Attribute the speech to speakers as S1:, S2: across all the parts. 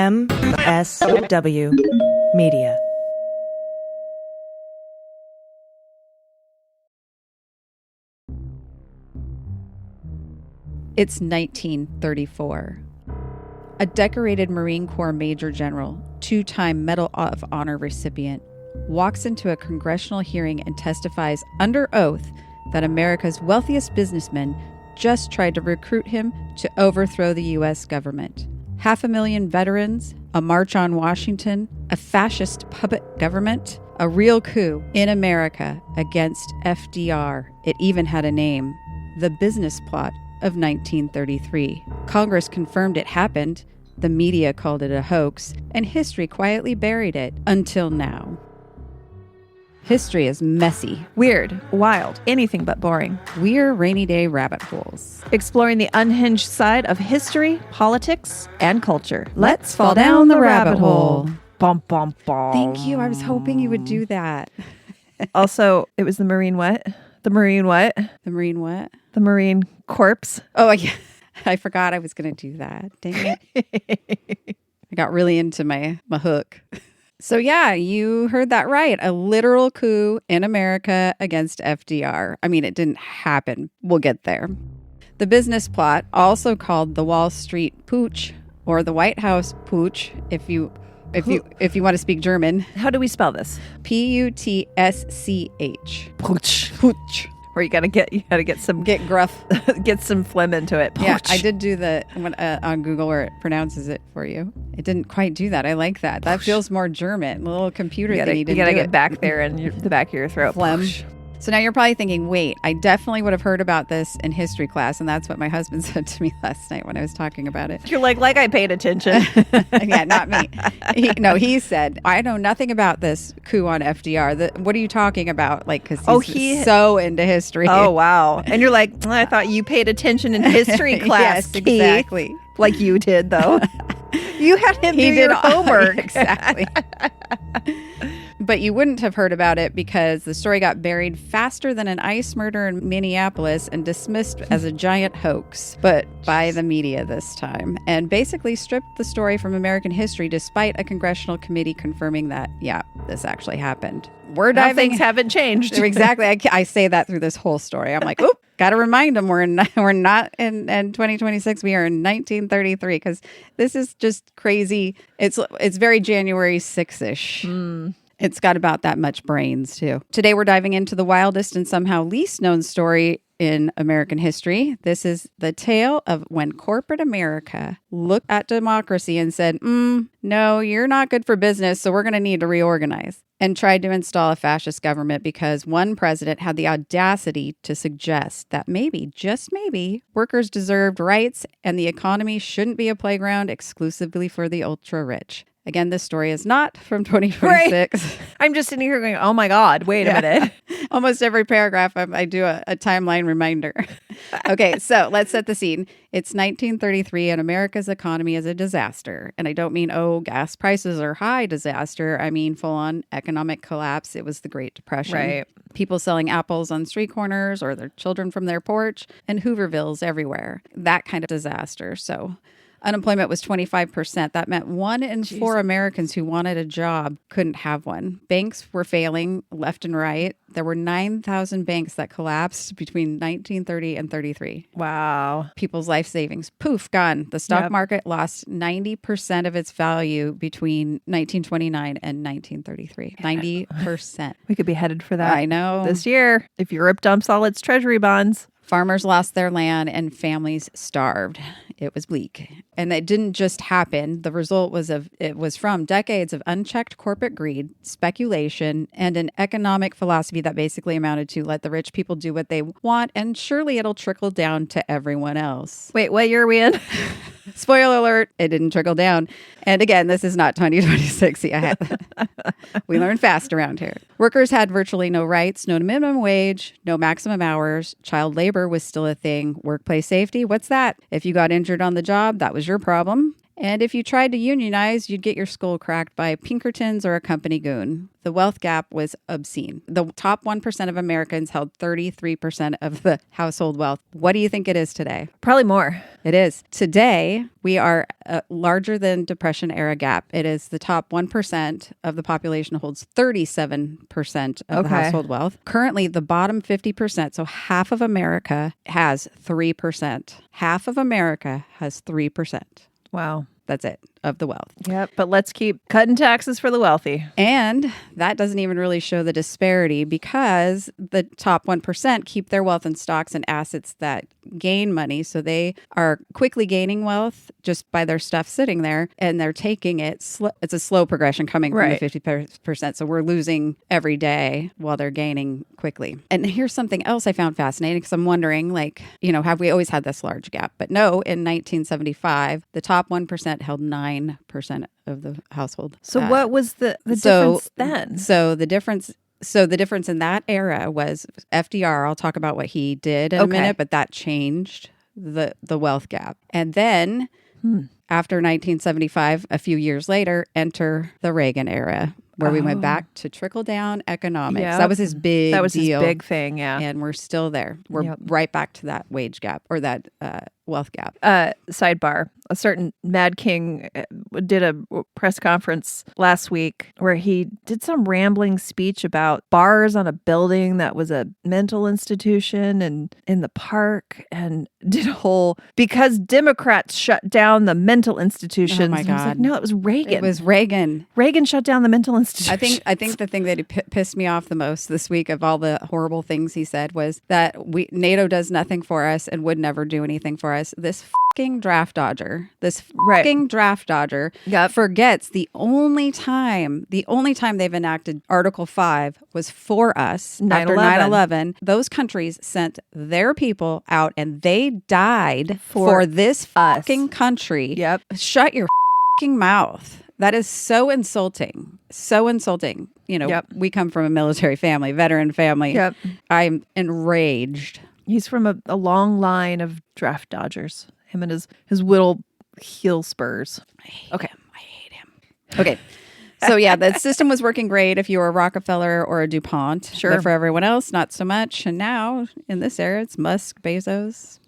S1: MSW Media.
S2: It's 1934. A decorated Marine Corps Major General, two-time Medal of Honor recipient, walks into a congressional hearing and testifies under oath that America's wealthiest businessmen just tried to recruit him to overthrow the U.S. government. 500,000 veterans, a march on Washington, a fascist puppet government, a real coup in America against FDR. It even had a name, the business plot of 1933. Congress confirmed it happened, the media called it a hoax, and history quietly buried it until now. History is messy.
S3: Weird, wild, anything but boring.
S2: We're rainy day rabbit holes.
S3: Exploring the unhinged side of history, politics, and culture.
S2: Let's fall down the rabbit hole.
S3: Bum, bum, bum.
S2: Thank you. I was hoping you would do that.
S3: Also, it was the Marine what? The Marine what?
S2: The Marine what?
S3: The Marine Corpse.
S2: Oh, yeah. I forgot I was going to do that. Dang it. I got really into my hook. So yeah, you heard that right. A literal coup in America against FDR. I mean, it didn't happen. We'll get there. The business plot, also called the Wall Street Putsch or the White House Putsch, if you want to speak German.
S3: How do we spell this?
S2: Putsch.
S3: Putsch.
S2: Putsch.
S3: Where you gotta get some
S2: gruff,
S3: get some phlegm into it.
S2: Yeah, I did do the on Google where it pronounces it for you. It didn't quite do that. I like that. That feels more German. The little computer thing. You
S3: gotta get back there in the back of your throat.
S2: Phlegm. So now you're probably thinking, wait, I definitely would have heard about this in history class. And that's what my husband said to me last night when I was talking about it.
S3: You're like I paid attention.
S2: Yeah, not me. He said, I know nothing about this coup on FDR. What are you talking about? Like, because he's so into history.
S3: Oh, wow. And you're like, I thought you paid attention in history class.
S2: Yes,
S3: Keith.
S2: Exactly.
S3: Like you did, though. You had him do your homework.
S2: Exactly. But you wouldn't have heard about it because the story got buried faster than an ICE murder in Minneapolis and dismissed as a giant hoax, but by the media this time, and basically stripped the story from American history despite a congressional committee confirming that, yeah, this actually happened. We're diving.
S3: Things haven't changed.
S2: Exactly. I say that through this whole story. I'm like, oop, got to remind them we're not in 2026. We are in 1933 because this is just crazy. It's very January 6-ish. It's got about that much brains, too. Today, we're diving into the wildest and somehow least known story in American history. This is the tale of when corporate America looked at democracy and said, no, you're not good for business, so we're going to need to reorganize, and tried to install a fascist government because one president had the audacity to suggest that maybe, just maybe, workers deserved rights and the economy shouldn't be a playground exclusively for the ultra-rich. Again, this story is not from 2026.
S3: Right. I'm just sitting here going, oh my God, wait a minute.
S2: Almost every paragraph I do a timeline reminder. Okay, so let's set the scene. It's 1933 and America's economy is a disaster. And I don't mean, gas prices are high disaster. I mean full-on economic collapse. It was the Great Depression.
S3: Right.
S2: People selling apples on street corners or their children from their porch and Hoovervilles everywhere. That kind of disaster. So unemployment was 25%. That meant 1 in 4 Americans who wanted a job couldn't have one. Banks were failing left and right. There were 9,000 banks that collapsed between 1930 and 33.
S3: Wow.
S2: People's life savings, poof, gone. The stock market lost 90% of its value between 1929 and 1933. 90%.
S3: We could be headed for that.
S2: I know.
S3: This year, if Europe dumps all its treasury bonds.
S2: Farmers lost their land and families starved. It was bleak. And that didn't just happen. The result was from decades of unchecked corporate greed, speculation, and an economic philosophy that basically amounted to let the rich people do what they want, and surely it'll trickle down to everyone else.
S3: Wait, what year are we in?
S2: Spoiler alert, it didn't trickle down. And again, this is not 2026 yet. We learn fast around here. Workers had virtually no rights, no minimum wage, no maximum hours. Child labor was still a thing. Workplace safety, what's that? If you got injured on the job, that was your problem. And if you tried to unionize, you'd get your skull cracked by Pinkertons or a company goon. The wealth gap was obscene. The top 1% of Americans held 33% of the household wealth. What do you think it is today?
S3: Probably more.
S2: It is. Today, we are larger than Depression era gap. It is the top 1% of the population holds 37% of the household wealth. Currently, the bottom 50%, so half of America has 3%. Half of America has 3%.
S3: Wow.
S2: That's it, of the wealth.
S3: Yep. But let's keep cutting taxes for the wealthy.
S2: And that doesn't even really show the disparity because the top 1% keep their wealth in stocks and assets that gain money. So they are quickly gaining wealth just by their stuff sitting there, and they're taking it. It's a slow progression coming from the 50%. So we're losing every day while they're gaining quickly. And here's something else I found fascinating because I'm wondering, like, have we always had this large gap? But no, in 1975, the top 1% held 9% of the household.
S3: So what was the difference then?
S2: So the difference in that era was FDR. I'll talk about what he did in a minute, but that changed the wealth gap. And then after 1975, a few years later, enter the Reagan era, where we went back to trickle-down economics.
S3: Yep.
S2: That was his big deal.
S3: That was his big thing, yeah.
S2: And we're still there. We're right back to that wage gap or that wealth gap.
S3: Sidebar. A certain Mad King did a press conference last week where he did some rambling speech about bars on a building that was a mental institution and in the park, and did a whole, because Democrats shut down the mental institutions.
S2: Oh my God.
S3: I was like, no, it was Reagan.
S2: It was Reagan.
S3: Reagan shut down the mental institutions.
S2: I think the thing that pissed me off the most this week of all the horrible things he said was that NATO does nothing for us and would never do anything for us. This fucking draft dodger forgets the only time they've enacted Article 5 was for us after 9/11. Those countries sent their people out and they died for this fucking country.
S3: Yep.
S2: Shut your fucking mouth. That is so insulting. So insulting. We come from a military family, veteran family.
S3: Yep.
S2: I'm enraged.
S3: He's from a long line of draft dodgers. Him and his little heel spurs.
S2: I hate him. Okay. So yeah, the system was working great if you were a Rockefeller or a DuPont.
S3: Sure.
S2: But for everyone else, not so much. And now in this era, it's Musk, Bezos,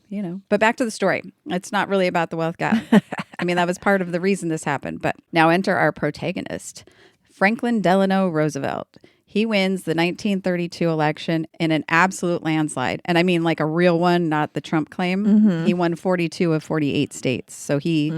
S2: But back to the story. It's not really about the wealth gap. I mean, that was part of the reason this happened. But now enter our protagonist, Franklin Delano Roosevelt. He wins the 1932 election in an absolute landslide. And I mean like a real one, not the Trump claim. Mm-hmm. He won 42 of 48 states. So he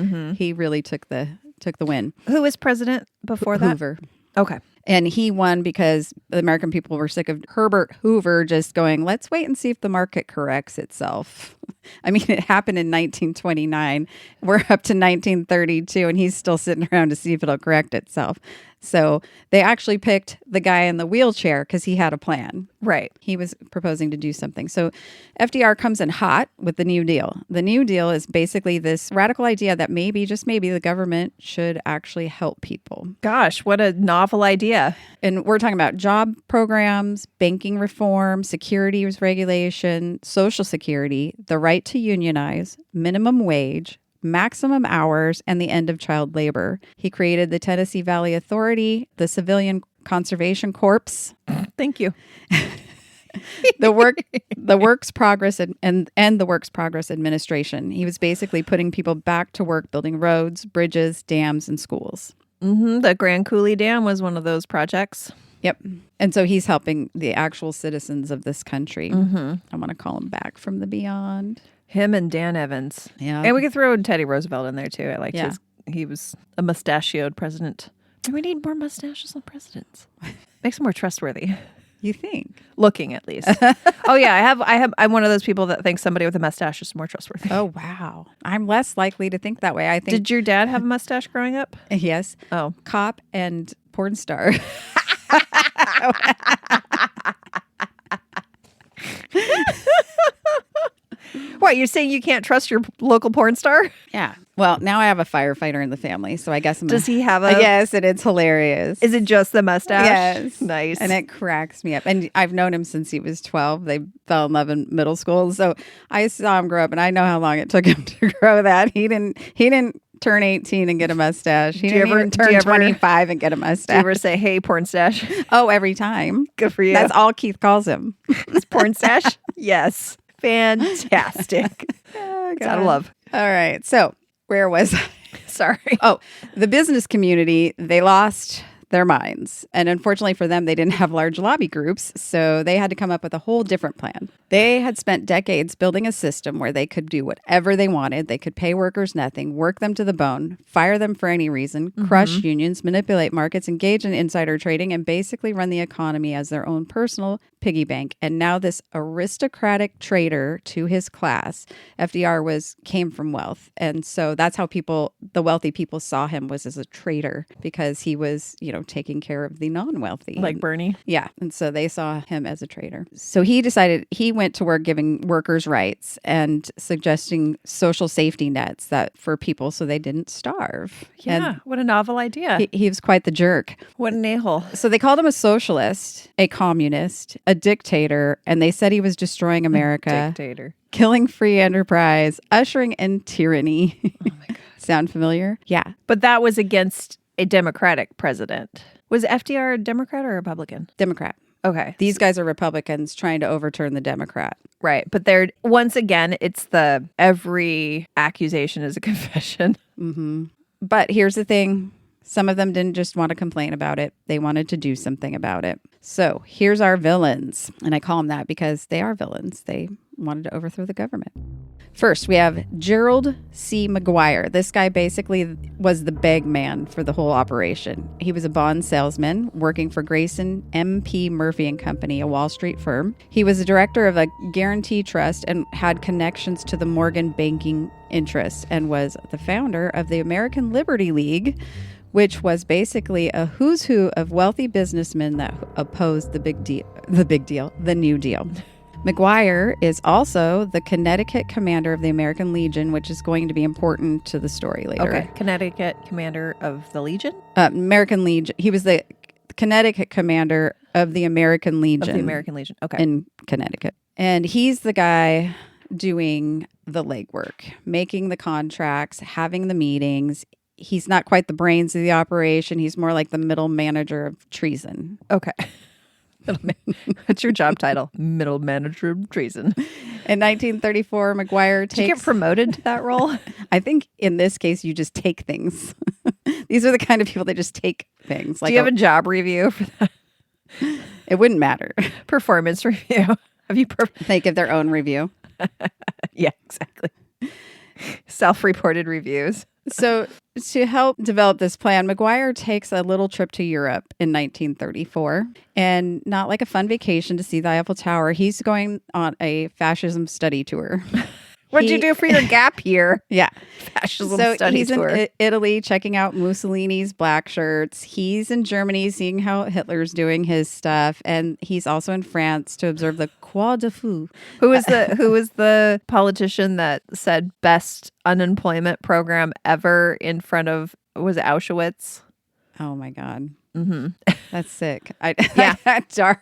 S2: really took the win.
S3: Who was president before that?
S2: Hoover.
S3: Okay.
S2: And he won because the American people were sick of Herbert Hoover just going, let's wait and see if the market corrects itself. I mean, it happened in 1929. We're up to 1932, and he's still sitting around to see if it'll correct itself. So they actually picked the guy in the wheelchair because he had a plan.
S3: Right.
S2: He was proposing to do something. So FDR comes in hot with the New Deal. The New Deal is basically this radical idea that maybe, just maybe, the government should actually help people.
S3: Gosh, what a novel idea.
S2: And we're talking about job programs, banking reform, securities regulation, Social Security, the right to unionize, minimum wage, maximum hours, and the end of child labor. He created the Tennessee Valley Authority, the Civilian Conservation Corps.
S3: Thank you.
S2: the Works Progress and the Works Progress Administration. He was basically putting people back to work building roads, bridges, dams, and schools.
S3: Mm-hmm. The Grand Coulee Dam was one of those projects.
S2: Yep. And so he's helping the actual citizens of this country. Mm-hmm. I want to call him back from the beyond.
S3: Him and Dan Evans.
S2: Yeah.
S3: And we could throw Teddy Roosevelt in there too. I liked he was a mustachioed president. And we need more mustaches on presidents. Makes them more trustworthy.
S2: You think?
S3: Looking, at least. Oh yeah, I'm one of those people that thinks somebody with a mustache is more trustworthy.
S2: Oh wow. I'm less likely to think that way. I think.
S3: Did your dad have a mustache growing up?
S2: Yes.
S3: Oh.
S2: Cop and porn star.
S3: What, you're saying you can't trust your local porn star?
S2: Yeah. Well, now I have a firefighter in the family, so I guess
S3: Does he have a...
S2: Yes, and it's hilarious.
S3: Is it just the mustache?
S2: Yes.
S3: Nice.
S2: And it cracks me up. And I've known him since he was 12. They fell in love in middle school. So I saw him grow up, and I know how long it took him to grow that. He didn't turn 18 and get a mustache. He
S3: Do you
S2: didn't
S3: ever-
S2: even
S3: do
S2: turn
S3: you ever-
S2: 25 and get a
S3: Do you
S2: mustache.
S3: ever say, hey, porn stash?
S2: Oh, every time.
S3: Good for you.
S2: That's all Keith calls him.
S3: It's porn stash? Yes. Fantastic.
S2: Oh,
S3: Gotta
S2: God.
S3: love.
S2: All right. So where was I?
S3: Sorry.
S2: Oh, the business community, they lost their minds. And unfortunately for them, they didn't have large lobby groups, so they had to come up with a whole different plan. They had spent decades building a system where they could do whatever they wanted. They could pay workers nothing, work them to the bone, fire them for any reason, crush unions, manipulate markets, engage in insider trading, and basically run the economy as their own personal piggy bank. And now this aristocratic traitor to his class, FDR came from wealth. And so that's how the wealthy people saw him, was as a traitor, because he was, taking care of the non-wealthy.
S3: Like Bernie.
S2: Yeah. And so they saw him as a traitor. So he went to work giving workers rights and suggesting social safety nets for people so they didn't starve.
S3: Yeah. What a novel idea.
S2: And he was quite the jerk.
S3: What an a-hole.
S2: So they called him a socialist, a communist, a dictator, and they said he was destroying America,
S3: Dictator.
S2: killing free enterprise, ushering in tyranny. Oh my God. Sound familiar? Yeah.
S3: But that was against a Democratic president. Was FDR a Democrat or a Republican?
S2: Democrat.
S3: Okay.
S2: These guys are Republicans trying to overturn the Democrat.
S3: Right. But once again, it's every accusation is a confession.
S2: Mm-hmm. But here's the thing. Some of them didn't just want to complain about it. They wanted to do something about it. So here's our villains. And I call them that because they are villains. They wanted to overthrow the government. First, we have Gerald C. McGuire. This guy basically was the bag man for the whole operation. He was a bond salesman working for Grayson M.P. Murphy and Company, a Wall Street firm. He was the director of a guarantee trust and had connections to the Morgan banking interests, and was the founder of the American Liberty League, which was basically a who's who of wealthy businessmen that opposed the New Deal. McGuire is also the Connecticut commander of the American Legion, which is going to be important to the story later.
S3: Okay. Connecticut commander of the Legion?
S2: American Legion. He was the Connecticut commander of the American Legion.
S3: Of the American Legion. Okay.
S2: In Connecticut. And he's the guy doing the legwork, making the contracts, having the meetings. He's not quite the brains of the operation. He's more like the middle manager of treason.
S3: Okay. What's your job title? Middle manager of treason.
S2: In 1934, McGuire takes...
S3: Did you get promoted to that role?
S2: I think in this case, you just take things. These are the kind of people that just take things.
S3: Do you have a job review for that?
S2: It wouldn't matter.
S3: Performance review. Have you...
S2: They give their own review.
S3: Yeah, exactly. Self-reported reviews.
S2: So to help develop this plan, McGuire takes a little trip to Europe in 1934, and not like a fun vacation to see the Eiffel Tower. He's going on a fascism study tour.
S3: What'd you do for your gap year?
S2: Yeah.
S3: Fascism
S2: So
S3: study
S2: he's
S3: tour.
S2: in Italy checking out Mussolini's black shirts. He's in Germany seeing how Hitler's doing his stuff. And he's also in France to observe the Croix de Feu.
S3: Who was the politician that said best unemployment program ever in front of, was it Auschwitz?
S2: Oh my God.
S3: Mm-hmm.
S2: That's sick.
S3: Yeah.
S2: Dark.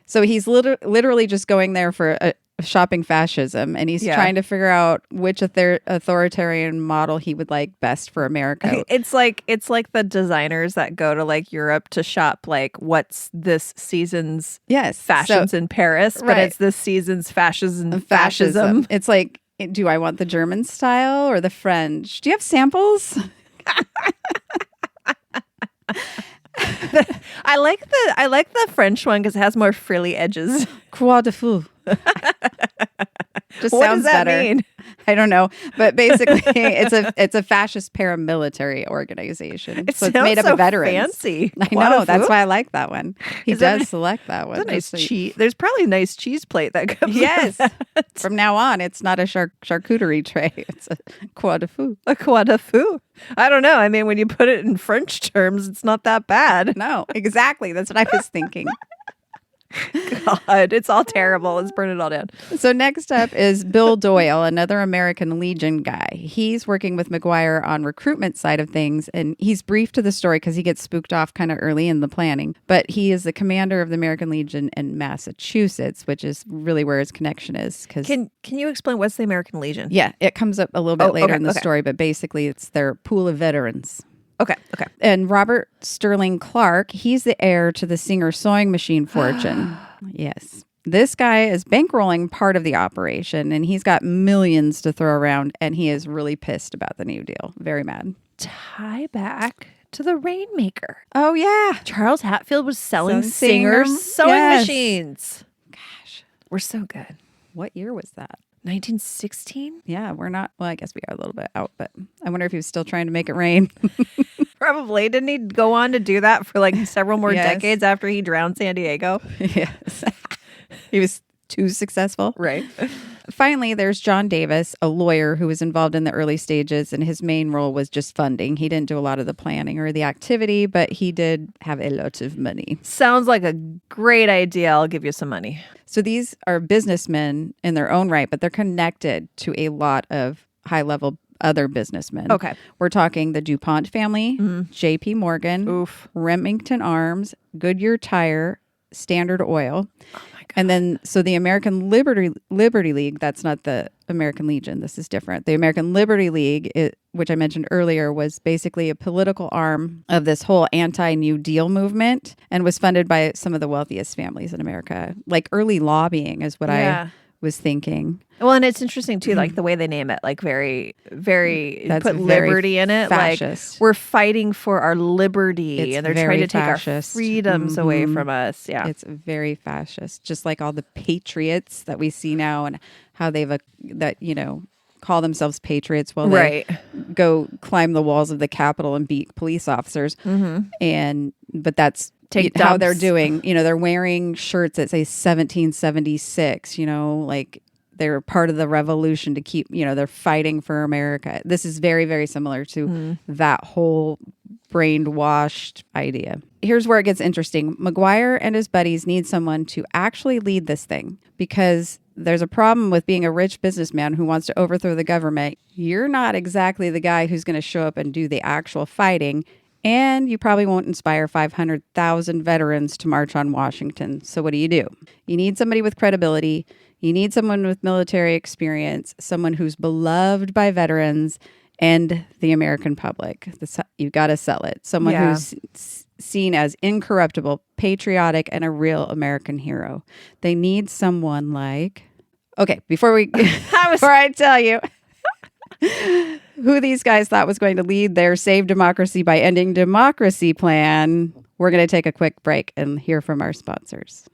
S2: So he's literally just going there for shopping fascism, and he's trying to figure out which authoritarian model he would like best for America.
S3: It's like the designers that go to like Europe to shop like what's this season's fashions in Paris, but it's this season's fascism.
S2: It's like, do I want the German style or the French? Do you have samples?
S3: I like the French one because it has more frilly edges.
S2: Croix de Feu. Just
S3: What
S2: sounds
S3: does that
S2: better.
S3: mean?
S2: I don't know, but basically, it's a fascist paramilitary organization.
S3: It
S2: so it's made up
S3: sounds
S2: of veterans.
S3: Fancy.
S2: I know. That's why I like that one. He does select that one.
S3: It's a nice cheese. There's probably a nice cheese plate that comes.
S2: Yes.
S3: With that.
S2: From now on, it's not a charcuterie tray. It's a croix de feu.
S3: A croix de feu. I don't know. I mean, when you put it in French terms, it's not that bad.
S2: No, exactly. That's what I was thinking.
S3: God, it's all terrible. Let's burn it all down.
S2: So next up is Bill Doyle, another American Legion guy. He's working with McGuire on recruitment side of things, and he's briefed to the story because he gets spooked off kind of early in the planning. But he is the commander of the American Legion in Massachusetts, which is really where his connection is.
S3: Can you explain what's the American Legion?
S2: Yeah, it comes up a little bit later in the story, but basically it's their pool of veterans.
S3: Okay.
S2: And Robert Sterling Clark, he's the heir to the Singer sewing machine fortune. Yes. This guy is bankrolling part of the operation, and he's got millions to throw around, and he is really pissed about the New Deal. Very mad.
S3: Tie back to the Rainmaker.
S2: Oh, yeah.
S3: Charles Hatfield was selling
S2: Singer
S3: sewing machines.
S2: Gosh.
S3: We're so good.
S2: What year was that?
S3: 1916?
S2: Yeah, we're not. Well, I guess we are a little bit out, but I wonder if he was still trying to make it rain.
S3: Probably. Didn't he go on to do that for like several more
S2: Yes.
S3: decades after he drowned San Diego?
S2: Yes. He was too successful.
S3: Right.
S2: Finally, there's John Davis, a lawyer who was involved in the early stages, and his main role was just funding. He didn't do a lot of the planning or the activity, but he did have a lot of money.
S3: Sounds like a great idea. I'll give you some money.
S2: So these are businessmen in their own right, but they're connected to a lot of high-level other businessmen.
S3: Okay.
S2: We're talking the DuPont family, J.P. Morgan,
S3: Oof.
S2: Remington Arms, Goodyear Tire, Standard Oil.
S3: Oh my God.
S2: And then, so the American Liberty League, that's not the American Legion. This is different. The American Liberty League, which I mentioned earlier, was basically a political arm of this whole anti-New Deal movement and was funded by some of the wealthiest families in America. Like early lobbying is what I was thinking.
S3: Well, and it's interesting too, like the way they name it, like very, very
S2: That's
S3: put
S2: very
S3: liberty in it.
S2: fascist.
S3: Like we're fighting for our liberty,
S2: It's
S3: and they're
S2: very
S3: trying to
S2: fascist.
S3: take our freedoms away from us. Yeah,
S2: It's very fascist, just like all the patriots that we see now and how they've, call themselves patriots while they go climb the walls of the Capitol and beat police officers. But that's how they're doing. They're wearing shirts that say 1776, like they're part of the revolution to keep, they're fighting for America. This is very, very similar to that whole brainwashed idea. Here's where it gets interesting. McGuire and his buddies need someone to actually lead this thing because there's a problem with being a rich businessman who wants to overthrow the government. You're not exactly the guy who's going to show up and do the actual fighting. And you probably won't inspire 500,000 veterans to march on Washington. So what do? You need somebody with credibility. You need someone with military experience, someone who's beloved by veterans and the American public. You've got to sell it. Someone who's seen as incorruptible, patriotic, and a real American hero. They need someone like... Okay, before I tell you... who these guys thought was going to lead their Save Democracy by Ending Democracy plan, we're going to take a quick break and hear from our sponsors.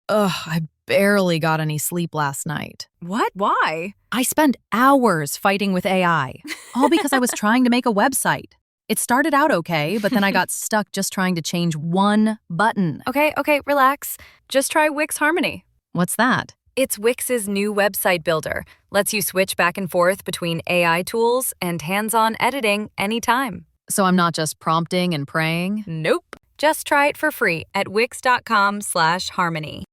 S4: Ugh, I barely got any sleep last night.
S5: What? Why?
S4: I spent hours fighting with AI, all because I was trying to make a website. It started out okay, but then I got stuck just trying to change one button.
S5: Okay, relax. Just try Wix Harmony.
S4: What's that?
S5: It's Wix's new website builder. Lets you switch back and forth between AI tools and hands-on editing anytime.
S4: So I'm not just prompting and praying?
S5: Nope. Just try it for free at wix.com/harmony.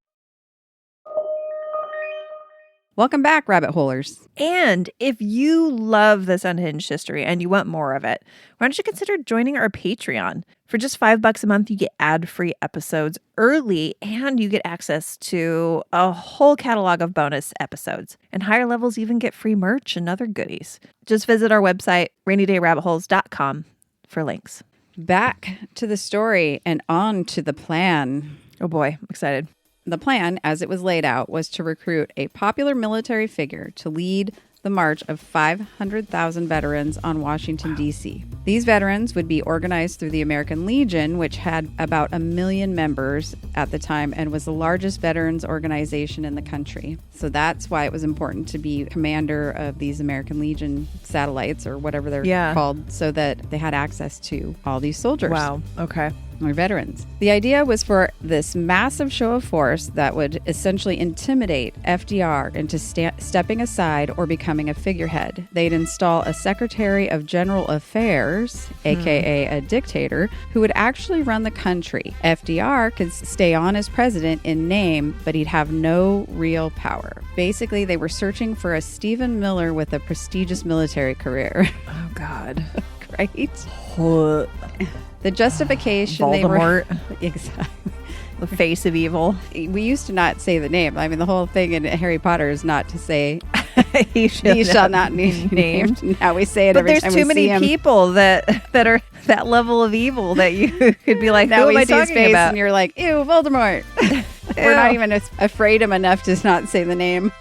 S2: Welcome back, rabbit holers.
S3: And if you love this unhinged history and you want more of it, why don't you consider joining our Patreon? For just $5 a month, you get ad-free episodes early and you get access to a whole catalog of bonus episodes. And higher levels even get free merch and other goodies. Just visit our website, rainydayrabbitholes.com for links.
S2: Back to the story and on to the plan.
S3: Oh boy, I'm excited.
S2: The plan, as it was laid out, was to recruit a popular military figure to lead the march of 500,000 veterans on Washington, D.C. These veterans would be organized through the American Legion, which had about 1 million members at the time and was the largest veterans organization in the country. So that's why it was important to be commander of these American Legion satellites or whatever they're called, so that they had access to all these soldiers.
S3: Wow. Okay.
S2: or veterans. The idea was for this massive show of force that would essentially intimidate FDR into stepping aside or becoming a figurehead. They'd install a Secretary of General Affairs, aka a dictator, who would actually run the country. FDR could stay on as president in name, but he'd have no real power. Basically, they were searching for a Stephen Miller with a prestigious military career.
S3: Oh, God.
S2: Right? The justification
S3: Voldemort.
S2: Exactly.
S3: The face of evil.
S2: We used to not say the name. I mean, the whole thing in Harry Potter is not to say
S3: he
S2: shall not be named. Now we say it every time we see him.
S3: But there's too many people that are that level of evil that you could be like,
S2: now
S3: who
S2: we
S3: am I
S2: see his
S3: talking
S2: face
S3: about?
S2: and you're like, ew, Voldemort. We're not even afraid him enough to not say the name.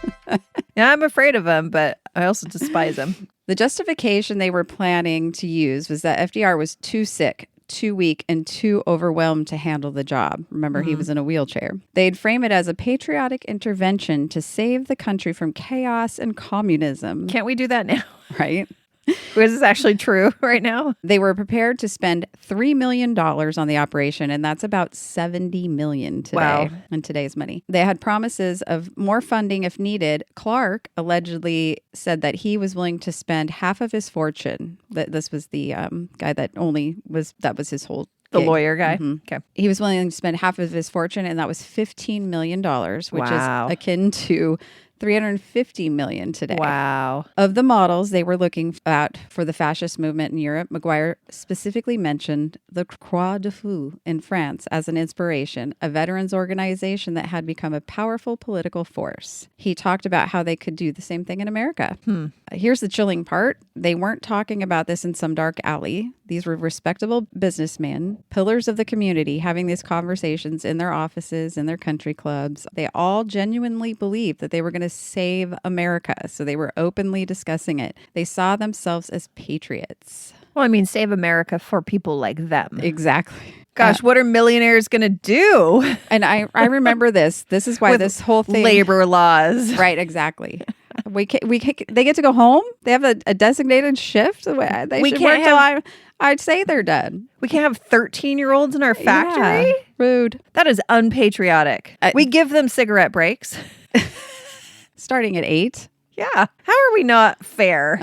S3: Yeah, I'm afraid of him, but I also despise him.
S2: The justification they were planning to use was that FDR was too sick, too weak, and too overwhelmed to handle the job. Remember, he was in a wheelchair. They'd frame it as a patriotic intervention to save the country from chaos and communism.
S3: Can't we do that now?
S2: Right?
S3: Is this actually true right now?
S2: They were prepared to spend $3 million on the operation, and that's about $70 million today in today's money. They had promises of more funding if needed. Clark allegedly said that he was willing to spend half of his fortune. This was the guy that was his whole
S3: The
S2: gig.
S3: lawyer guy?
S2: Mm-hmm.
S3: Okay.
S2: He was willing to spend half of his fortune, and that was $15 million, which is akin to $350 million today.
S3: Wow.
S2: Of the models they were looking at for the fascist movement in Europe, Maguire specifically mentioned the Croix de Feu in France as an inspiration, a veterans organization that had become a powerful political force. He talked about how they could do the same thing in America. Here's the chilling part. They weren't talking about this in some dark alley. These were respectable businessmen, pillars of the community, having these conversations in their offices, in their country clubs. They all genuinely believed that they were going to save America, so they were openly discussing it. They saw themselves as patriots.
S3: Well, I mean, save America for people like them.
S2: Exactly.
S3: Gosh, what are millionaires going to do?
S2: And I remember this. This is why
S3: With
S2: this whole thing...
S3: labor laws.
S2: Right, exactly. They get to go home? They have a designated shift? They should work till I'd say they're done.
S3: We can't have 13-year-olds in our factory?
S2: Yeah. Rude.
S3: That is unpatriotic. We give them cigarette breaks.
S2: Starting at 8.
S3: Yeah. How are we not fair?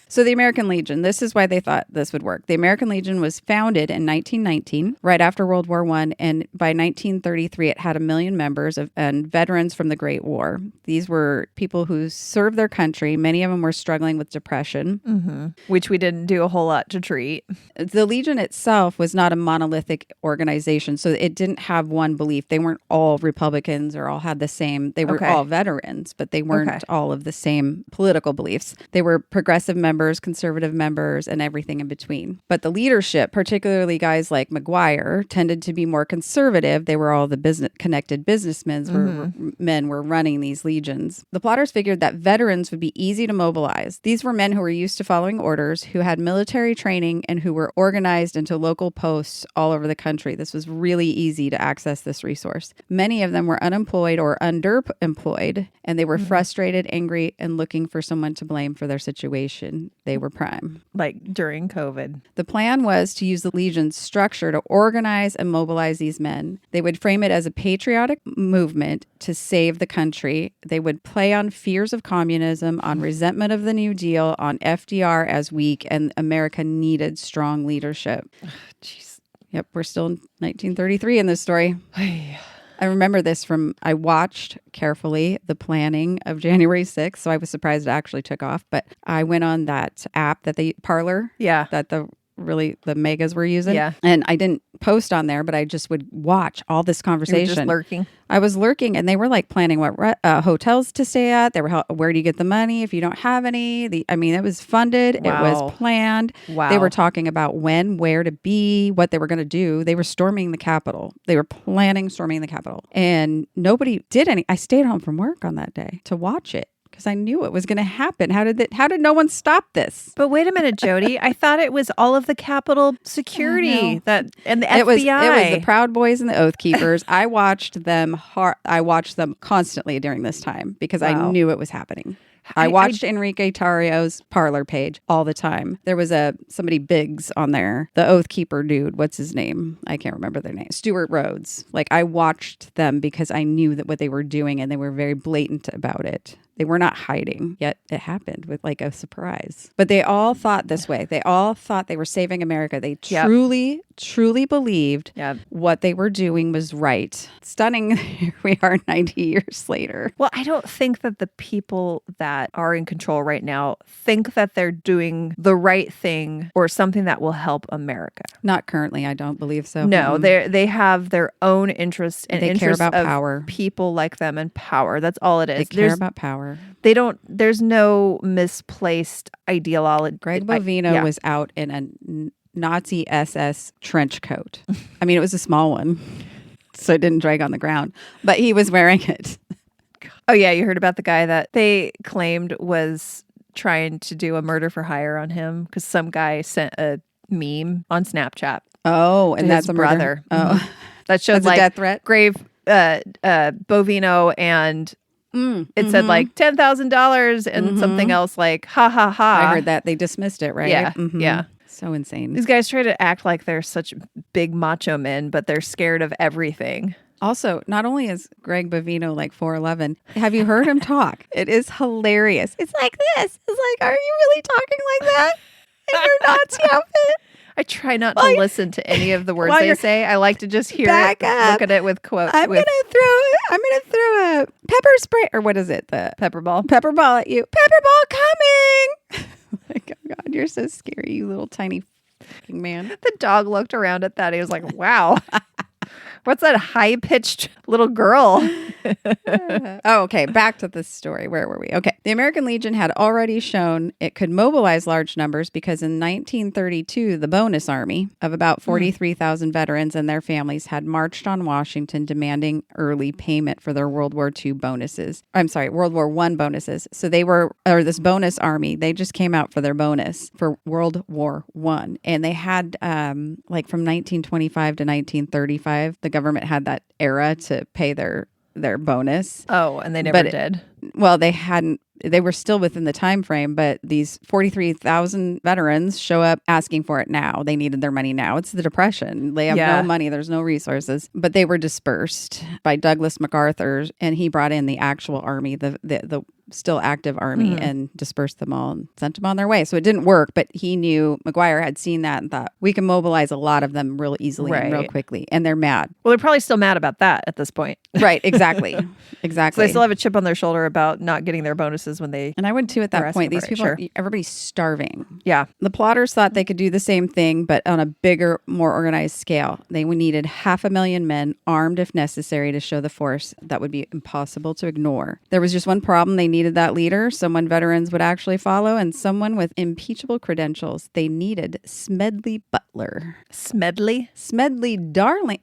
S2: So the American Legion, this is why they thought this would work. The American Legion was founded in 1919, right after World War I, and by 1933, it had 1 million members and veterans from the Great War. These were people who served their country. Many of them were struggling with depression.
S3: Which we didn't do a whole lot to treat.
S2: The Legion itself was not a monolithic organization, so it didn't have one belief. They weren't all Republicans or all had the same. They were all veterans, but they weren't all of the same political beliefs. They were progressive members, conservative members, and everything in between. But the leadership, particularly guys like Maguire, tended to be more conservative. They were all the connected businessmen men were running these legions. The plotters figured that veterans would be easy to mobilize. These were men who were used to following orders, who had military training, and who were organized into local posts all over the country. This was really easy to access this resource. Many of them were unemployed or underemployed, and they were frustrated, angry, and looking for someone to blame for their situation. They were prime.
S3: Like during COVID.
S2: The plan was to use the Legion's structure to organize and mobilize these men. They would frame it as a patriotic movement to save the country. They would play on fears of communism, on resentment of the New Deal, on FDR as weak, and America needed strong leadership.
S3: Jeez.
S2: Yep, we're still in 1933 in this story. I remember this I watched carefully the planning of January 6th, so I was surprised it actually took off. But I went on that app Parler, that the megas were using. Yeah. And I didn't post on there, but I just would watch all this conversation.
S3: You were just lurking.
S2: I was lurking, and they were like planning what hotels to stay at. They were, where do you get the money if you don't have any? It was funded. Wow. It was planned. Wow. They were talking about when, where to be, what they were going to do. They were storming the Capitol. They were planning storming the Capitol, and nobody did any. I stayed home from work on that day to watch it, because I knew it was going to happen. How did no one stop this?
S3: But wait a minute, Jody. I thought it was all of the Capitol security and the FBI.
S2: It was the Proud Boys and the Oath Keepers. I watched them constantly during this time because I knew it was happening. I watched Enrique Tarrio's Parlor page all the time. There was somebody Biggs on there, the Oath Keeper dude. What's his name? I can't remember their name. Stuart Rhodes. Like, I watched them because I knew that what they were doing, and they were very blatant about it. They were not hiding, yet it happened with like a surprise. But they all thought this way. They all thought they were saving America. They truly believed what they were doing was right. Stunning. Here we are 90 years later.
S3: Well, I don't think that the people that are in control right now think that they're doing the right thing or something that will help America.
S2: Not currently. I don't believe so.
S3: No, they have their own interests and
S2: they care about
S3: of
S2: power.
S3: People like them and power. That's all it is.
S2: They care about power.
S3: They don't. There's no misplaced ideology.
S2: Greg Bovino was out in a Nazi SS trench coat. I mean, it was a small one, so it didn't drag on the ground, but he was wearing it.
S3: Oh yeah, you heard about the guy that they claimed was trying to do a murder for hire on him because some guy sent a meme on Snapchat.
S2: Oh, and that's
S3: his
S2: a
S3: brother.
S2: Oh,
S3: that showed
S2: that's
S3: like
S2: a death threat.
S3: Grave Bovino and. It said like $10,000 and something else like ha ha ha.
S2: I heard that. They dismissed it, right?
S3: Yeah. Yeah.
S2: So insane.
S3: These guys try to act like they're such big macho men, but they're scared of everything.
S2: Also, not only is Greg Bovino like 4'11", have you heard him talk? It is hilarious. It's like this. It's like, are you really talking like that in your Nazi outfit?
S3: I try not to listen to any of the words they say. I like to just hear it, look at it with quotes.
S2: I'm gonna throw a pepper spray, or what is it? The
S3: pepper ball
S2: at you. Pepper ball coming. Like, oh God, you're so scary, you little tiny fucking man.
S3: The dog looked around at that. He was like, wow. What's that high-pitched little girl?
S2: Oh, okay. Back to this story. Where were we? Okay. The American Legion had already shown it could mobilize large numbers because in 1932, the bonus army of about 43,000 veterans and their families had marched on Washington demanding early payment for their World War II bonuses. I'm sorry, World War I bonuses. So this bonus army, they just came out for their bonus for World War I. And they had, like from 1925 to 1935, the government had that era to pay their bonus.
S3: Oh, and they never did.
S2: Well, they were still within the time frame, but these 43,000 veterans show up asking for it now. They needed their money now. It's the Depression. They have no money. There's no resources. But they were dispersed by Douglas MacArthur, and he brought in the actual army, the still active army, and dispersed them all and sent them on their way. So it didn't work, but he knew, McGuire had seen that and thought, we can mobilize a lot of them real easily and real quickly. And they're mad.
S3: Well, they're probably still mad about that at this point.
S2: Right, exactly. Exactly.
S3: So they still have a chip on their shoulder about not getting their bonuses when they...
S2: And I would too at that point. These people, everybody's starving.
S3: Yeah.
S2: The plotters thought they could do the same thing, but on a bigger, more organized scale. They needed 500,000 men armed if necessary to show the force that would be impossible to ignore. There was just one problem. They needed that leader, someone veterans would actually follow, and someone with impeachable credentials. They needed Smedley Butler.
S3: Smedley
S2: Darlington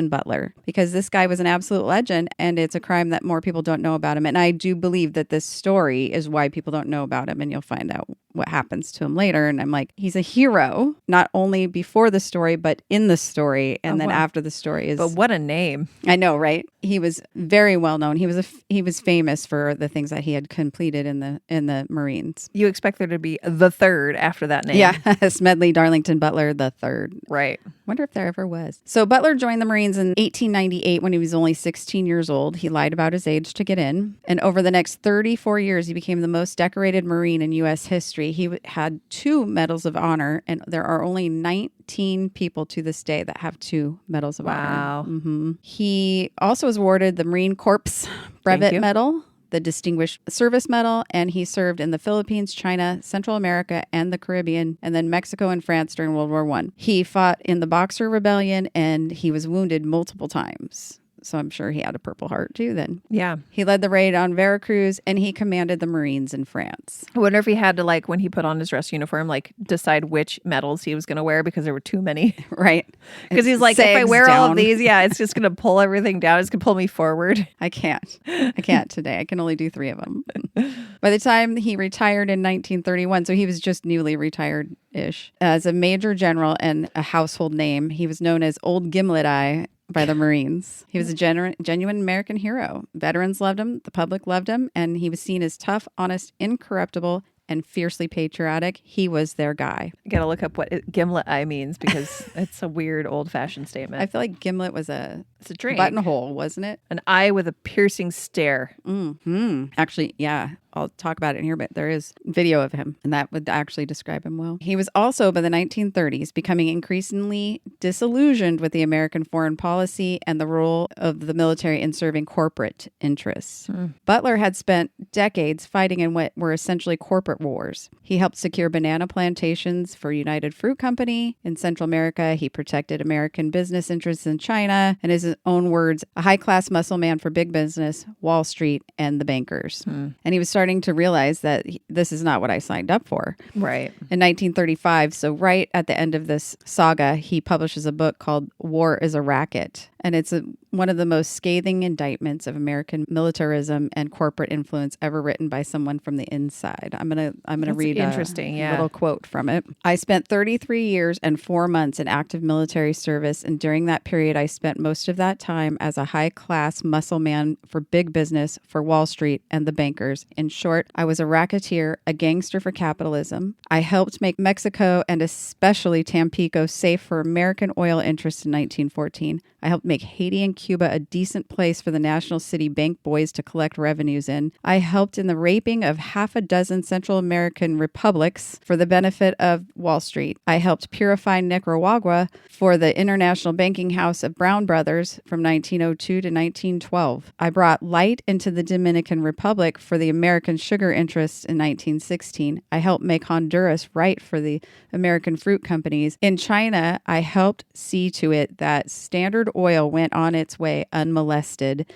S2: Butler, because this guy was an absolute legend, and it's a crime that more people don't know about him. And I do believe that this story is why people don't know about him, and you'll find out what happens to him later. And I'm like, he's a hero, not only before the story, but in the story, and then after the story is...
S3: But what a name.
S2: I know, right? He was very well known. He was famous for the things that he had completed in the Marines.
S3: You expect there to be the third after that name.
S2: Yeah, Smedley Darlington Butler the third.
S3: Right.
S2: Wonder if there ever was. So Butler joined the Marines in 1898 when he was only 16 years old. He lied about his age to get in. And over the next 34 years, he became the most decorated Marine in U.S. history. He had 2 Medals of Honor, and there are only 19 people to this day that have 2 Medals of Honor.
S3: Wow.
S2: Mm-hmm. He also was awarded the Marine Corps Brevet Medal, the Distinguished Service Medal, and he served in the Philippines, China, Central America, and the Caribbean, and then Mexico and France during World War I. He fought in the Boxer Rebellion, and he was wounded multiple times. So I'm sure he had a Purple Heart too then.
S3: Yeah.
S2: He led the raid on Veracruz, and he commanded the Marines in France.
S3: I wonder if he had to, like, when he put on his dress uniform, like, decide which medals he was going to wear because there were too many.
S2: Right.
S3: Because he's like, if I wear all of these, it's just going to pull everything down. It's going to pull me forward.
S2: I can't today. I can only do 3 of them. By the time he retired in 1931, so he was just newly retired-ish, as a major general and a household name, he was known as Old Gimlet Eye. by the Marines. He was a genuine American hero. Veterans loved him. The public loved him. And he was seen as tough, honest, incorruptible, and fiercely patriotic. He was their guy.
S3: I gotta look up what gimlet eye means because it's a weird old-fashioned statement.
S2: I feel like gimlet was
S3: it's a drink.
S2: buttonhole, wasn't it?
S3: An eye with a piercing stare.
S2: Actually, yeah. I'll talk about it in here, but there is video of him, and that would actually describe him well. He was also, by the 1930s, becoming increasingly disillusioned with the American foreign policy and the role of the military in serving corporate interests. Butler had spent decades fighting in what were essentially corporate wars. He helped secure banana plantations for United Fruit Company in Central America. He protected American business interests in China, and in his own words, a high-class muscle man for big business, Wall Street, and the bankers. And he was starting to realize that this is not what I signed up for.
S3: Right.
S2: In 1935, so right at the end of this saga, he publishes a book called War is a Racket. And it's one of the most scathing indictments of American militarism and corporate influence ever written by someone from the inside. I'm gonna read a little quote from it. I spent 33 years and 4 months in active military service, and during that period, I spent most of that time as a high-class muscle man for big business, for Wall Street and the bankers. In short, I was a racketeer, a gangster for capitalism. I helped make Mexico and especially Tampico safe for American oil interests in 1914. I helped make Haiti and Cuba a decent place for the National City Bank boys to collect revenues in. I helped in the raping of half a dozen Central American republics for the benefit of Wall Street. I helped purify Nicaragua for the International Banking House of Brown Brothers from 1902 to 1912. I brought light into the Dominican Republic for the American sugar interests in 1916. I helped make Honduras right for the American fruit companies. In China, I helped see to it that Standard Oil went on its way unmolested.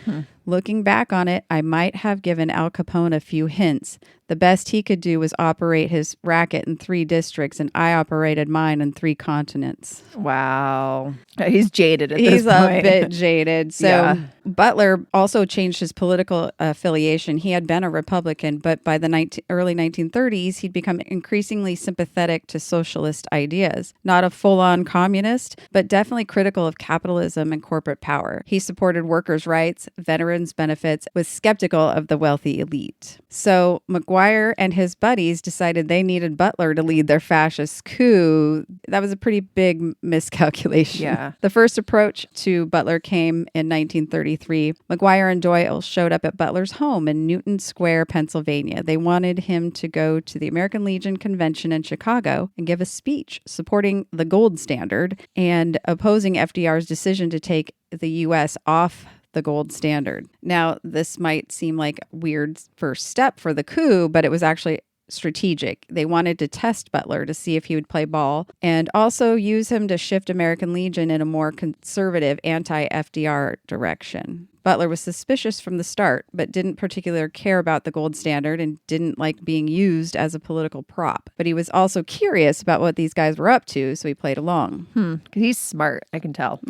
S2: Looking back on it, I might have given Al Capone a few hints. The best he could do was operate his racket in 3 districts, and I operated mine in 3 continents.
S3: Wow. He's jaded at this point.
S2: He's a bit jaded. So Butler also changed his political affiliation. He had been a Republican, but by the early 1930s, he'd become increasingly sympathetic to socialist ideas. Not a full-on communist, but definitely critical of capitalism and corporate power. He supported workers' rights, veterans' benefits, was skeptical of the wealthy elite. So McGuire and his buddies decided they needed Butler to lead their fascist coup. That was a pretty big miscalculation.
S3: Yeah.
S2: The first approach to Butler came in 1933. McGuire and Doyle showed up at Butler's home in Newton Square, Pennsylvania. They wanted him to go to the American Legion convention in Chicago and give a speech supporting the gold standard and opposing FDR's decision to take the U.S. off the gold standard. Now, this might seem like a weird first step for the coup, but it was actually strategic. They wanted to test Butler to see if he would play ball and also use him to shift American Legion in a more conservative anti-FDR direction. Butler was suspicious from the start, but didn't particularly care about the gold standard and didn't like being used as a political prop. But he was also curious about what these guys were up to, so he played along.
S3: He's smart, I can tell.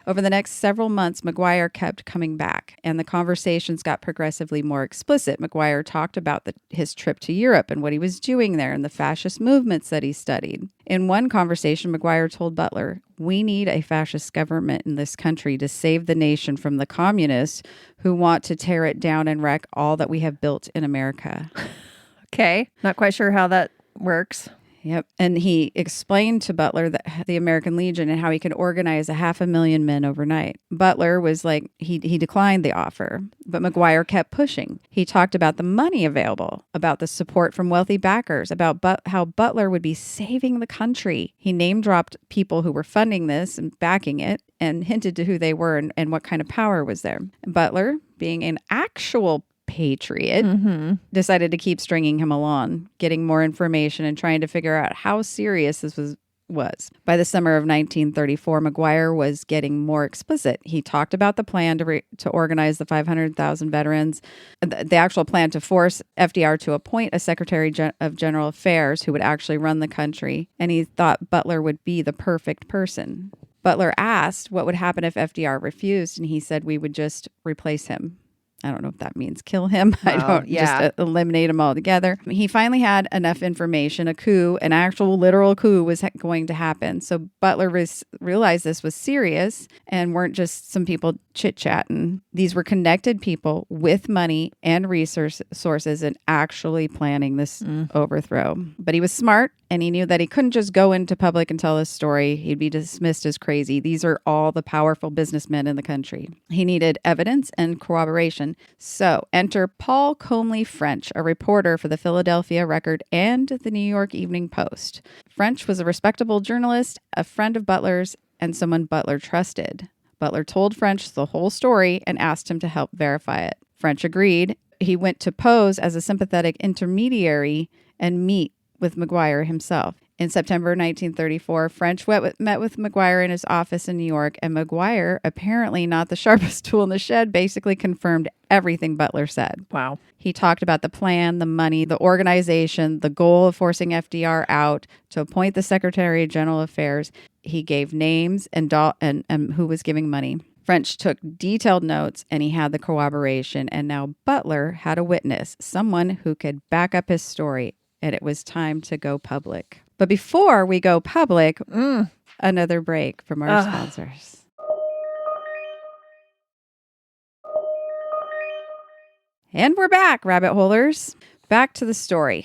S2: Over the next several months, McGuire kept coming back, and the conversations got progressively more explicit. McGuire talked about his trip to Europe and what he was doing there and the fascist movements that he studied. In one conversation, McGuire told Butler, "We need a fascist government in this country to save the nation from the communists who want to tear it down and wreck all that we have built in America."
S3: Okay. Not quite sure how that works.
S2: Yep. And he explained to Butler that the American Legion and how he could organize 500,000 men overnight. Butler was like, he declined the offer, but McGuire kept pushing. He talked about the money available, about the support from wealthy backers, about how Butler would be saving the country. He name-dropped people who were funding this and backing it and hinted to who they were and what kind of power was there. Butler, being an actual patriot, decided to keep stringing him along, getting more information and trying to figure out how serious this was. By the summer of 1934, McGuire was getting more explicit. He talked about the plan to organize the 500,000 veterans, the actual plan to force FDR to appoint a Secretary of General Affairs who would actually run the country, and he thought Butler would be the perfect person. Butler asked what would happen if FDR refused, and he said we would just replace him. I don't know if that means kill him. I
S3: Wow,
S2: don't just eliminate him altogether. He finally had enough information. A coup, an actual literal coup was going to happen. So Butler realized this was serious and weren't just some people chit-chatting. These were connected people with money and resources and actually planning this overthrow. But he was smart and he knew that he couldn't just go into public and tell his story. He'd be dismissed as crazy. These are all the powerful businessmen in the country. He needed evidence and corroboration. So enter Paul Comely French, a reporter for the Philadelphia Record and the New York Evening Post. French was a respectable journalist, a friend of Butler's, and someone Butler trusted. Butler told French the whole story and asked him to help verify it. French agreed. He went to pose as a sympathetic intermediary and meet with McGuire himself. In September 1934, French met with McGuire in his office in New York, and McGuire, apparently not the sharpest tool in the shed, basically confirmed everything Butler said.
S3: Wow.
S2: He talked about the plan, the money, the organization, the goal of forcing FDR out to appoint the Secretary of General Affairs. He gave names and who was giving money. French took detailed notes, and he had the corroboration, and now Butler had a witness, someone who could back up his story, and it was time to go public. But before we go public, another break from our sponsors. And we're back, rabbit holers. Back to the story.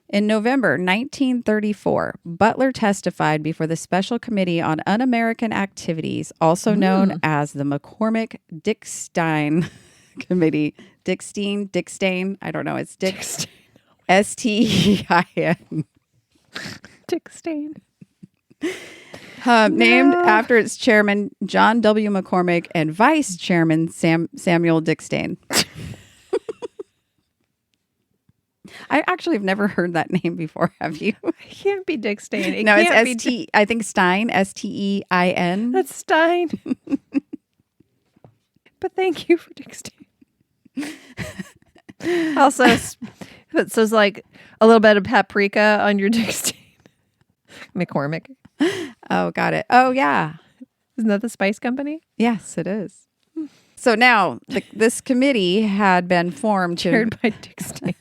S2: In November 1934, Butler testified before the Special Committee on Un-American Activities, also known as the McCormick-Dickstein Committee. Dickstein, I don't know, it's Dickstein. Stein.
S3: Dickstein.
S2: Named after its chairman, John W. McCormick, and vice chairman, Samuel Dickstein. I actually have never heard that name before. Have you?
S3: It can't be Dickstein.
S2: No, it's S-T. I think Stein, Stein.
S3: That's Stein. But thank you for Dickstein. Also, it says like a little bit of paprika on your Dickstein. McCormick.
S2: Oh, got it. Oh, yeah.
S3: Isn't that the spice company?
S2: Yes, it is. So now this committee had been formed
S3: chaired by Dickstein.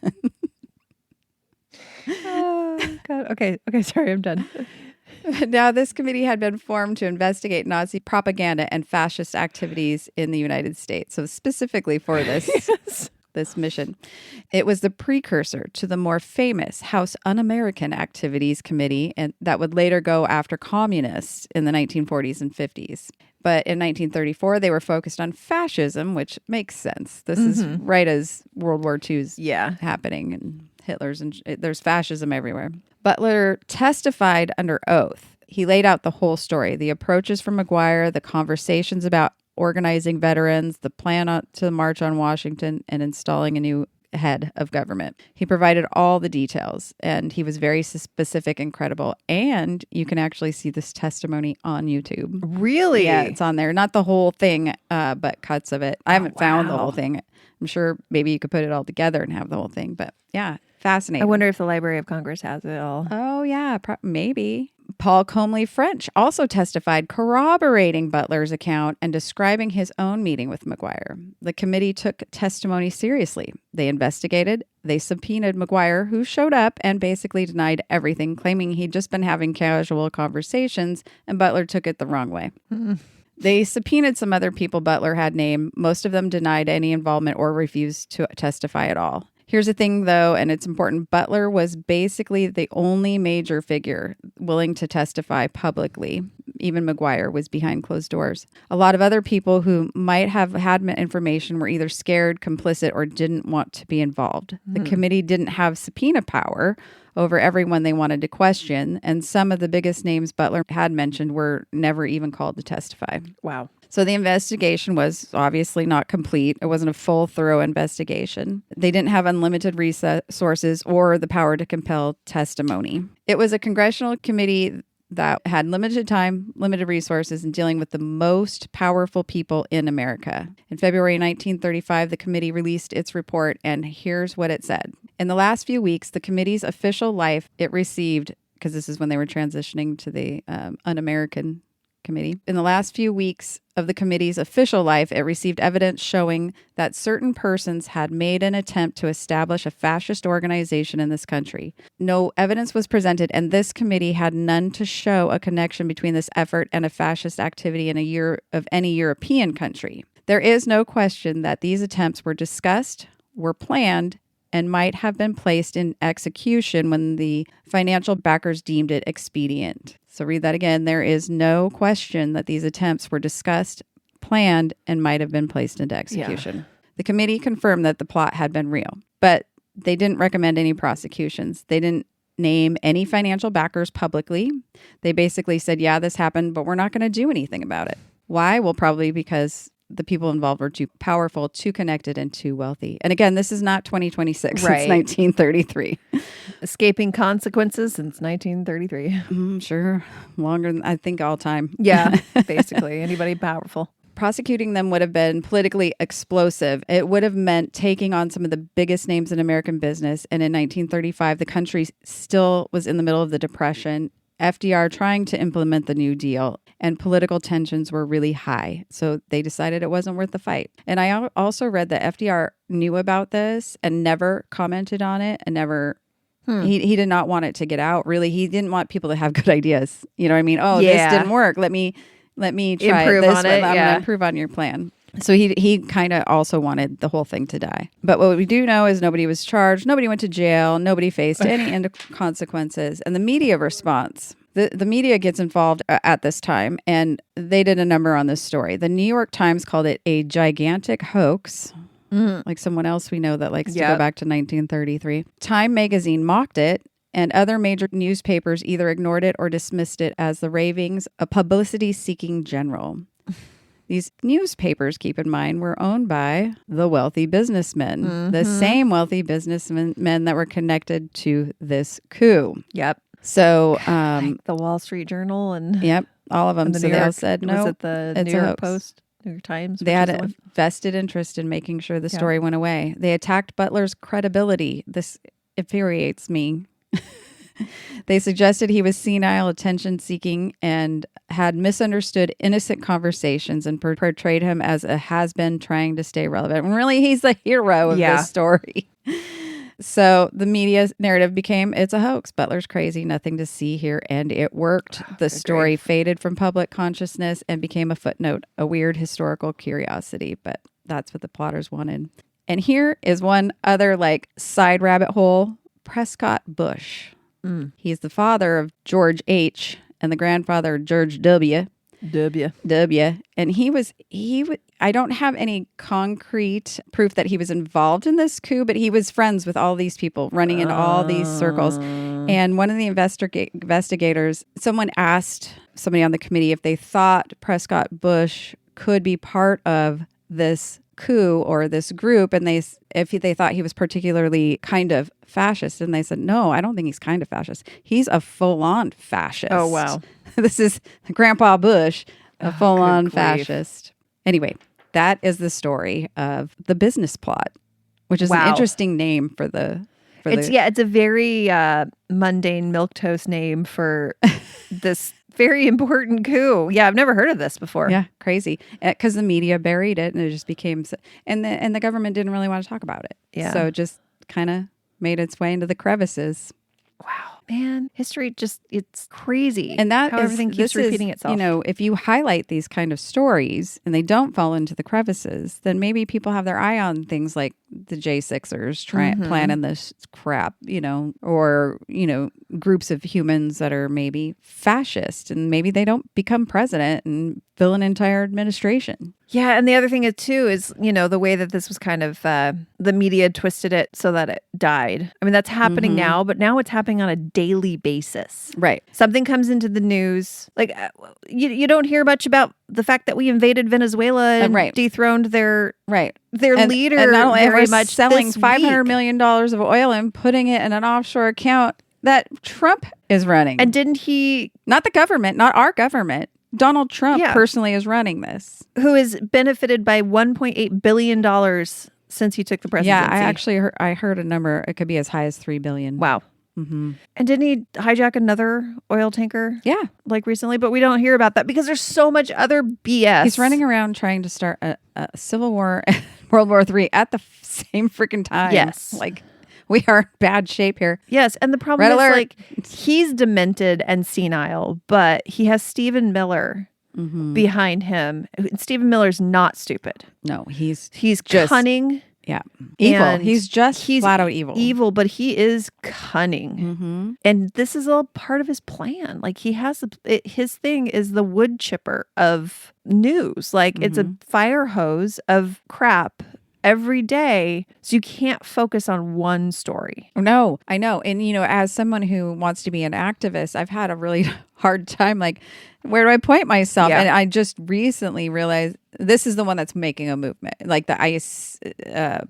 S3: Oh, God. Okay, sorry, I'm done.
S2: Now, this committee had been formed to investigate Nazi propaganda and fascist activities in the United States. So specifically for this, this mission. It was the precursor to the more famous House Un-American Activities Committee, and that would later go after communists in the 1940s and 50s. But in 1934, they were focused on fascism, which makes sense. This is right as World War II's happening, and Hitler's, and there's fascism everywhere. Butler testified under oath. He laid out the whole story, the approaches from McGuire, the conversations about organizing veterans, the plan to march on Washington, and installing a new head of government. He provided all the details, and he was very specific and credible. And you can actually see this testimony on YouTube.
S3: Really?
S2: Yeah, it's on there. Not the whole thing, but cuts of it. I haven't found the whole thing. I'm sure maybe you could put it all together and have the whole thing. But yeah, fascinating.
S3: I wonder if the Library of Congress has it all.
S2: Oh, yeah, maybe. Paul Comely French also testified, corroborating Butler's account and describing his own meeting with McGuire. The committee took testimony seriously. They investigated. They subpoenaed McGuire, who showed up and basically denied everything, claiming he'd just been having casual conversations, and Butler took it the wrong way. They subpoenaed some other people Butler had named. Most of them denied any involvement or refused to testify at all. Here's the thing, though, and it's important. Butler was basically the only major figure willing to testify publicly. Even McGuire was behind closed doors. A lot of other people who might have had information were either scared, complicit, or didn't want to be involved. The committee didn't have subpoena power over everyone they wanted to question, and some of the biggest names Butler had mentioned were never even called to testify.
S3: Wow.
S2: So the investigation was obviously not complete. It wasn't a full, thorough investigation. They didn't have unlimited resources or the power to compel testimony. It was a congressional committee that had limited time, limited resources, and dealing with the most powerful people in America. In February 1935, the committee released its report, and here's what it said. In the last few weeks, the committee's official life, it received, because this is when they were transitioning to the Un-American committee. In the last few weeks of the committee's official life, it received evidence showing that certain persons had made an attempt to establish a fascist organization in this country. No evidence was presented, and this committee had none to show a connection between this effort and a fascist activity in any European country. There is no question that these attempts were discussed, were planned, and might have been placed in execution when the financial backers deemed it expedient. So read that again. There is no question that these attempts were discussed, planned, and might have been placed into execution. Yeah. The committee confirmed that the plot had been real, but they didn't recommend any prosecutions. They didn't name any financial backers publicly. They basically said, yeah, this happened, but we're not going to do anything about it. Why? Well, probably because the people involved were too powerful, too connected, and too wealthy. And again, this is not 2026. Right. It's 1933.
S3: Escaping consequences since 1933.
S2: Sure. Longer than, I think, all time.
S3: Yeah, basically. Anybody powerful.
S2: Prosecuting them would have been politically explosive. It would have meant taking on some of the biggest names in American business. And in 1935, the country still was in the middle of the Depression. FDR trying to implement the New Deal, and political tensions were really high. So they decided it wasn't worth the fight. And I also read that FDR knew about this and never commented on it and never... He did not want it to get out, really. He didn't want people to have good ideas. You know what I mean? Oh, this didn't work. Let me try
S3: improve
S2: this.
S3: On it,
S2: I'm going to improve on your plan. So he kind of also wanted the whole thing to die. But what we do know is nobody was charged. Nobody went to jail. Nobody faced any consequences. And the media response, the media gets involved at this time, and they did a number on this story. The New York Times called it a gigantic hoax, like someone else we know that likes to go back to 1933. Time magazine mocked it, and other major newspapers either ignored it or dismissed it as the ravings of publicity-seeking general. These newspapers, keep in mind, were owned by the wealthy businessmen, the same wealthy businessmen that were connected to this coup.
S3: Yep.
S2: So,
S3: like the Wall Street Journal and
S2: all of them.
S3: The
S2: so they all said no.
S3: Was it the New York Post, New York Times?
S2: They had a vested interest in making sure the story went away. They attacked Butler's credibility. This infuriates me. They suggested he was senile, attention-seeking, and had misunderstood innocent conversations and portrayed him as a has-been trying to stay relevant. When really, he's the hero of this story. So the media narrative became, it's a hoax. Butler's crazy, nothing to see here, and it worked. The story faded from public consciousness and became a footnote, a weird historical curiosity, but that's what the plotters wanted. And here is one other side rabbit hole, Prescott Bush. He's the father of George H. and the grandfather of George W. And I don't have any concrete proof that he was involved in this coup, but he was friends with all these people running in all these circles. And one of the investigators, someone asked somebody on the committee if they thought Prescott Bush could be part of this coup or this group, and if they thought he was particularly kind of fascist, and they said, no, I don't think he's kind of fascist. He's a full-on fascist.
S3: Oh, wow.
S2: This is Grandpa Bush, a full-on fascist. Anyway, that is the story of the business plot, which is an interesting name for the...
S3: It's a very mundane milquetoast name for this very important coup. Yeah, I've never heard of this before.
S2: Yeah, crazy. Because the media buried it, and it just became... And the government didn't really want to talk about it.
S3: Yeah.
S2: So it just kind of made its way into the crevices.
S3: Wow. Man, history it's crazy.
S2: And that
S3: how everything keeps repeating itself.
S2: If you highlight these kind of stories and they don't fall into the crevices, then maybe people have their eye on things like the J6ers planning this crap, or, groups of humans that are maybe fascist, and maybe they don't become president and fill an entire administration.
S3: Yeah, and the other thing is the way that this was kind of, the media twisted it so that it died. I mean, that's happening now, but now it's happening on a daily basis.
S2: Right.
S3: Something comes into the news. You don't hear much about the fact that we invaded Venezuela and dethroned their leader.
S2: And not only
S3: very
S2: much selling $500 million of oil and putting it in an offshore account that Trump is running.
S3: And didn't he...
S2: Not the government, not our government. Donald Trump personally is running this.
S3: Who has benefited by $1.8 billion since he took the presidency.
S2: Yeah, I heard a number. It could be as high as $3 billion.
S3: Wow.
S2: Mm-hmm.
S3: And didn't he hijack another oil tanker?
S2: Yeah.
S3: Like recently, but we don't hear about that because there's so much other BS.
S2: He's running around trying to start a civil war, World War III at the same freaking time.
S3: Yes.
S2: Like, we are in bad shape here.
S3: Yes, and the problem
S2: Red
S3: is,
S2: alert.
S3: like, he's demented and senile, but he has Stephen Miller behind him. Stephen Miller's not stupid.
S2: No, he's
S3: just cunning.
S2: Yeah. Evil.
S3: And
S2: He's flat out evil.
S3: Evil, but he is cunning.
S2: Mm-hmm.
S3: And this is all part of his plan. Like, he has his thing is the wood chipper of news. Like, it's a fire hose of crap every day, so you can't focus on one story.
S2: No, I know. And, as someone who wants to be an activist, I've had a really hard time. Like, where do I point myself?
S3: Yeah.
S2: And I just recently realized this is the one that's making a movement. Like the ICE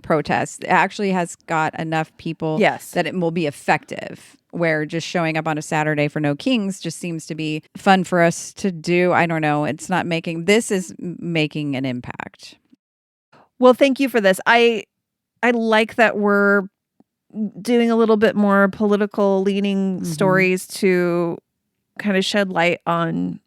S2: protest actually has got enough people that it will be effective. Where just showing up on a Saturday for No Kings just seems to be fun for us to do. I don't know. This is making an impact.
S3: Well, thank you for this. I like that we're doing a little bit more political leaning stories to kind of shed light on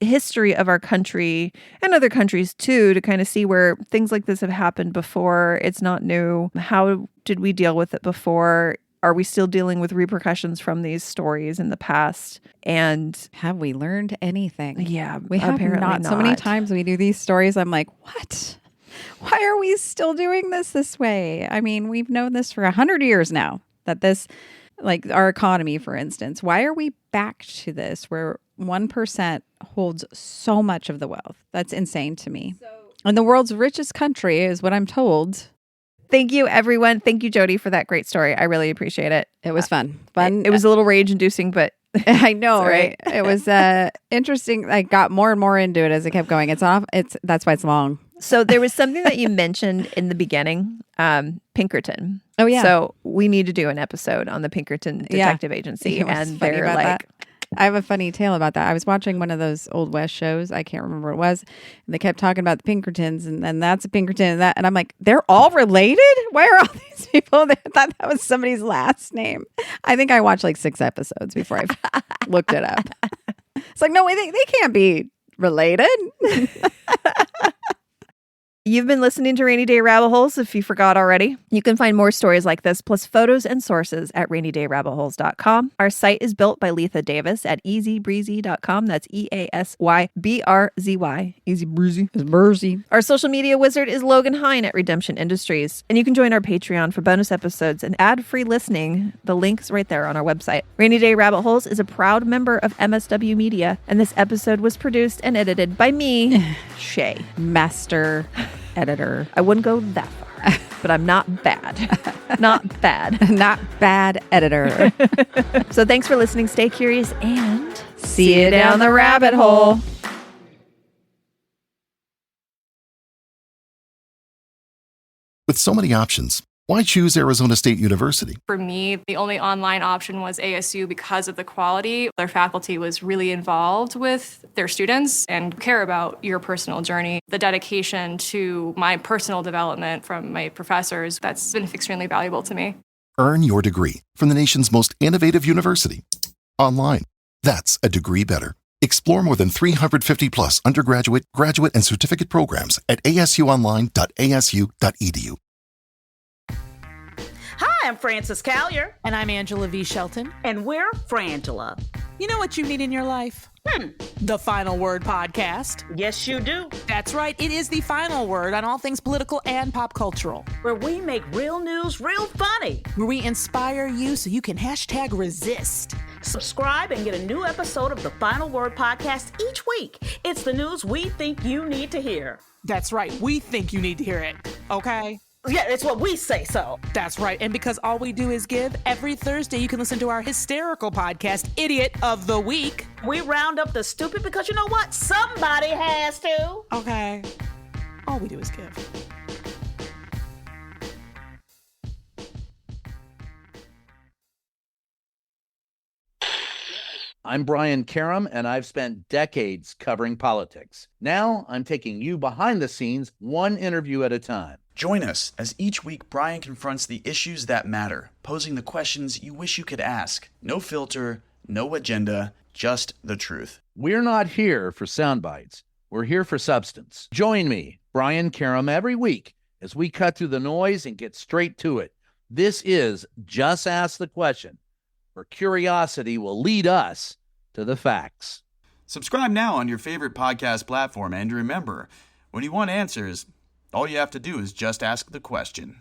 S3: history of our country and other countries too, to kind of see where things like this have happened before. It's not new. How did we deal with it before? Are we still dealing with repercussions from these stories in the past? And
S2: have we learned anything?
S3: Yeah,
S2: we have
S3: apparently not.
S2: So many times we do these stories, I'm like, what? Why are we still doing this way? I mean, we've known this for 100 years now, that this, like our economy, for instance, why are we back to this where 1% holds so much of the wealth? That's insane to me. And the world's richest country is what I'm told.
S3: Thank you, everyone. Thank you, Jody, for that great story. I really appreciate it.
S2: It was fun.
S3: It was a little rage-inducing, but
S2: I know, right? It was interesting. I got more and more into it as it kept going. That's why it's long.
S3: So there was something that you mentioned in the beginning, Pinkerton.
S2: Oh, yeah.
S3: So we need to do an episode on the Pinkerton Detective Agency. And they're like...
S2: That. I have a funny tale about that. I was watching one of those Old West shows. I can't remember what it was. And they kept talking about the Pinkertons, and then that's a Pinkerton and that. And I'm like, they're all related? Why are all these people? I thought that was somebody's last name. I think I watched like 6 episodes before I looked it up. It's like, no way, they can't be related.
S3: You've been listening to Rainy Day Rabbit Holes, if you forgot already. You can find more stories like this, plus photos and sources at rainydayrabbitholes.com. Our site is built by Letha Davis at easybreezy.com. That's EASYBRZY. Easy Breezy.
S2: It's Breezy.
S3: Our social media wizard is Logan Hine at Redemption Industries. And you can join our Patreon for bonus episodes and ad-free listening. The link's right there on our website. Rainy Day Rabbit Holes is a proud member of MSW Media, and this episode was produced and edited by me, Shay.
S2: Master editor.
S3: I wouldn't go that far, but I'm not bad. Not bad.
S2: Not bad editor.
S3: So thanks for listening. Stay curious and
S2: see you down the rabbit hole.
S6: With so many options, why choose Arizona State University?
S7: For me, the only online option was ASU because of the quality. Their faculty was really involved with their students and care about your personal journey. The dedication to my personal development from my professors, that's been extremely valuable to me.
S6: Earn your degree from the nation's most innovative university. Online. That's a degree better. Explore more than 350 plus undergraduate, graduate, and certificate programs at asuonline.asu.edu.
S8: Hi, I'm Frances Callier.
S9: And I'm Angela V. Shelton.
S8: And we're Frangela.
S9: You know what you need in your life? The Final Word podcast.
S8: Yes, you do.
S9: That's right. It is the final word on all things political and pop cultural.
S8: Where we make real news real funny.
S9: Where we inspire you so you can #resist.
S8: Subscribe and get a new episode of the Final Word podcast each week. It's the news we think you need to hear.
S9: That's right. We think you need to hear it. Okay?
S8: Yeah, it's what we say so.
S9: That's right. And because all we do is give, every Thursday you can listen to our hysterical podcast, Idiot of the Week.
S8: We round up the stupid because you know what? Somebody has to.
S9: Okay. All we do is give.
S10: I'm Brian Karam, and I've spent decades covering politics. Now I'm taking you behind the scenes, one interview at a time.
S11: Join us as each week Brian confronts the issues that matter, posing the questions you wish you could ask. No filter, no agenda, just the truth.
S10: We're not here for sound bites. We're here for substance. Join me, Brian Karam, every week as we cut through the noise and get straight to it. This is Just Ask the Question, where curiosity will lead us to the facts.
S11: Subscribe now on your favorite podcast platform, and remember, when you want answers, all you have to do is just ask the question.